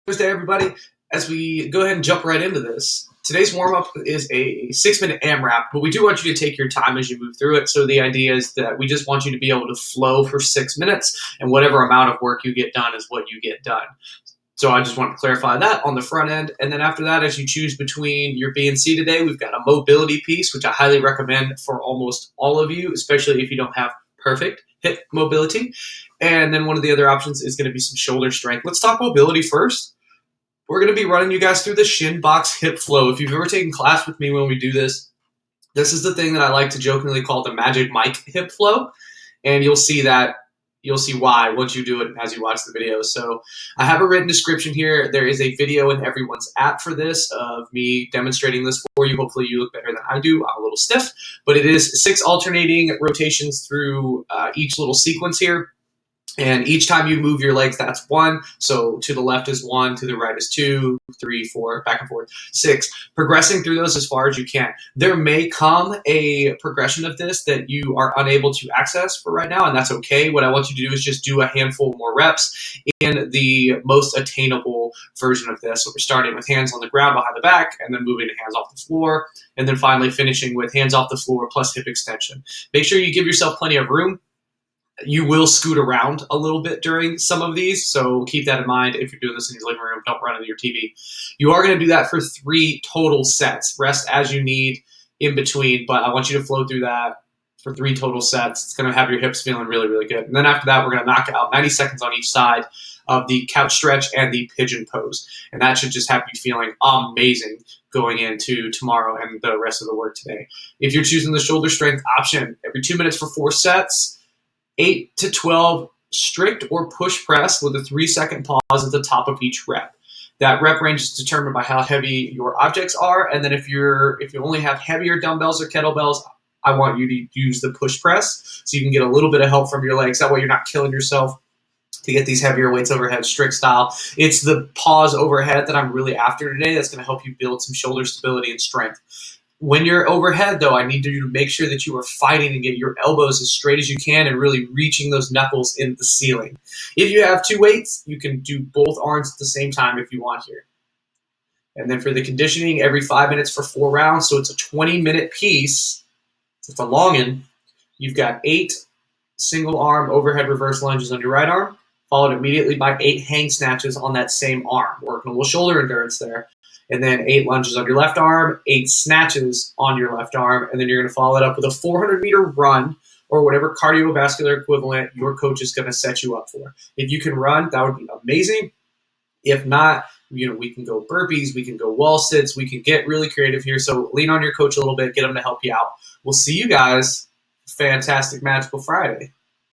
Thursday, everybody. As we go ahead and jump right into this, today's warm-up is a 6-minute AMRAP, but we do want you to take your time as you move through it. So the idea is that we just want you to be able to flow for 6 minutes, and whatever amount of work you get done is what you get done. So I just want to clarify that on the front end. And then after that, as you choose between your B and C today, we've got a mobility piece, which I highly recommend for almost all of you, especially if you don't have perfect hip mobility. And then one of the other options is going to be some shoulder strength. Let's talk mobility first. We're going to be running you guys through the shin box hip flow. If you've ever taken class with me when we do this, this is the thing that I like to jokingly call the Magic Mike hip flow. And you'll see why once you do it as you watch the video. So I have a written description here. There is a video in everyone's app for this of me demonstrating this for you. Hopefully you look better than I do. I'm a little stiff, but it is 6 alternating rotations through each little sequence here. And each time you move your legs, that's 1. So to the left is 1, to the right is 2, 3, 4, back and forth, 6. Progressing through those as far as you can. There may come a progression of this that you are unable to access for right now, and that's okay. What I want you to do is just do a handful more reps in the most attainable version of this. So we're starting with hands on the ground behind the back, and then moving to hands off the floor, and then finally finishing with hands off the floor plus hip extension. Make sure you give yourself plenty of room. You will scoot around a little bit during some of these, so keep that in mind. If you're doing this in your living room, don't run into your TV. You are going to do that for 3 total sets. Rest as you need in between, but I want you to flow through that for 3 total sets. It's going to have your hips feeling really, really good. And then after that, we're going to knock out 90 seconds on each side of the couch stretch and the pigeon pose. And that should just have you feeling amazing going into tomorrow and the rest of the work today. If you're choosing the shoulder strength option, every 2 minutes for 4 sets, 8 to 12 strict or push press with a 3-second pause at the top of each rep. That rep range is determined by how heavy your objects are, and then if you only have heavier dumbbells or kettlebells, I want you to use the push press so you can get a little bit of help from your legs. That way you're not killing yourself to get these heavier weights overhead strict style. It's the pause overhead that I'm really after today that's going to help you build some shoulder stability and strength. When you're overhead, though, I need you to make sure that you are fighting and get your elbows as straight as you can and really reaching those knuckles in the ceiling. If you have 2 weights, you can do both arms at the same time if you want here. And then for the conditioning, every 5 minutes for 4 rounds, so it's a 20-minute piece. So it's a long one. You've got 8 single-arm overhead reverse lunges on your right arm, followed immediately by 8 hang snatches on that same arm. Working a little shoulder endurance there. And then 8 lunges on your left arm, 8 snatches on your left arm, and then you're going to follow it up with a 400-meter run or whatever cardiovascular equivalent your coach is going to set you up for. If you can run, that would be amazing. If not, we can go burpees, we can go wall sits, we can get really creative here. So lean on your coach a little bit, get them to help you out. We'll see you guys. Fantastic Magical Friday.